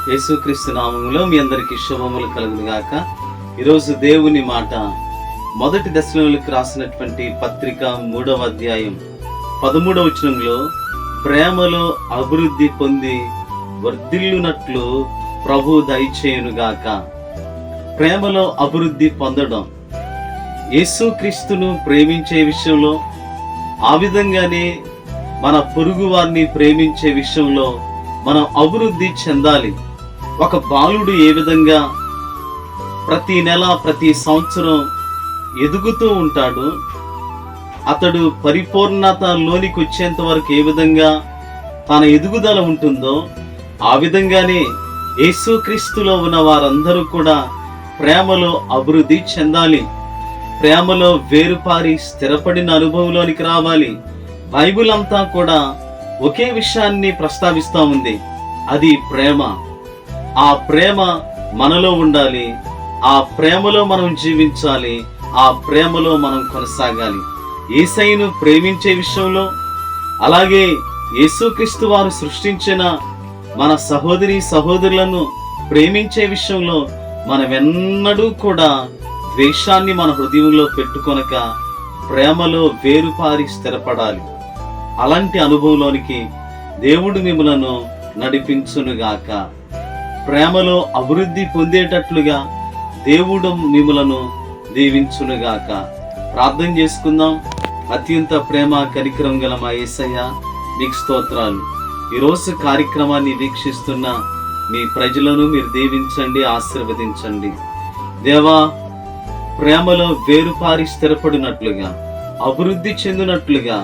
యేసుక్రీస్తు నామములో మీ అందరికీ శుభములు కలుగును గాక. ఈరోజు దేవుని మాట మొదటి దశలోనికి రాసినటువంటి పత్రిక 3వ అధ్యాయం 13వ వచనంలో, ప్రేమలో అభివృద్ధి పొంది వర్ధిల్లునట్లు ప్రభు దయచేయును గాక. ప్రేమలో అభివృద్ధి పొందడం, యేసుక్రీస్తును ప్రేమించే విషయంలో, ఆ విధంగానే మన పొరుగు వారిని ప్రేమించే విషయంలో మనం అభివృద్ధి చెందాలి. ఒక బాలుడు ఏ విధంగా ప్రతి నెల ప్రతి సంవత్సరం ఎదుగుతూ ఉంటాడు, అతడు పరిపూర్ణతలోనికి వచ్చేంత వరకు ఏ విధంగా తన ఎదుగుదల ఉంటుందో, ఆ విధంగానే యేసుక్రీస్తులో ఉన్న వారందరూ కూడా ప్రేమలో అభివృద్ధి చెందాలి. ప్రేమలో వేరుపారి స్థిరపడిన అనుభవంలోనికి రావాలి. బైబిల్ అంతా కూడా ఒకే విషయాన్ని ప్రస్తావిస్తూ ఉంది, అది ప్రేమ. ఆ ప్రేమ మనలో ఉండాలి, ఆ ప్రేమలో మనం జీవించాలి, ఆ ప్రేమలో మనం కొనసాగాలి. యేసయ్యను ప్రేమించే విషయంలో, అలాగే యేసుక్రీస్తు వారు సృష్టించిన మన సహోదరి సహోదరులను ప్రేమించే విషయంలో మనమెన్నడూ కూడా ద్వేషాన్ని మన హృదయంలో పెట్టుకొనక ప్రేమలో వేరుపారి స్థిరపడాలి. అలాంటి అనుభవంలోనికి దేవుడు మిమ్మలను నడిపించునుగాక. ప్రేమలో అభివృద్ధి పొందేటట్లుగా దేవుడు మిమ్మలను దీవించునుగాక. ప్రార్థన చేసుకుందాం. అత్యంత ప్రేమ కనికరం గల మా యేసయ్య, మీకు స్తోత్రాలు. ఈరోజు కార్యక్రమాన్ని వీక్షిస్తున్న మీ ప్రజలను మీరు దీవించండి, ఆశీర్వదించండి. దేవా, ప్రేమలో వేరుపారి స్థిరపడినట్లుగా, అభివృద్ధి చెందినట్లుగా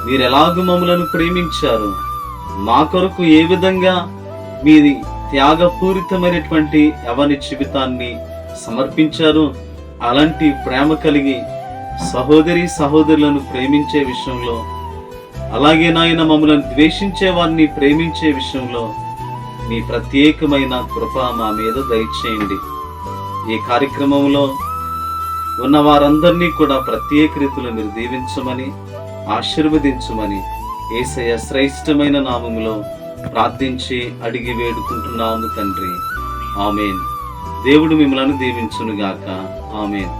మీరు ఎలాగూ మమ్మలను ప్రేమించారు, మా కొరకు ఏ విధంగా మీ త్యాగపూరితమైనటువంటి యవ్వన జీవితాన్ని సమర్పించారు, అలాంటి ప్రేమ కలిగి సహోదరి సహోదరులను ప్రేమించే విషయంలో, అలాగే నాయన మమ్మలను ద్వేషించే వారిని ప్రేమించే విషయంలో మీ ప్రత్యేకమైన కృప మా మీద దయచేయండి. ఈ కార్యక్రమంలో ఉన్న వారందరినీ కూడా ప్రత్యేక రీతిలో మీరు దీవించమని, ఆశీర్వదించమని యేసయ్య శ్రేష్టమైన నామములో ప్రార్థించి అడిగి వేడుకుంటున్నాము తండ్రి. ఆమేన్. దేవుడు మిమ్మలను దీవించునుగాక. ఆమేన్.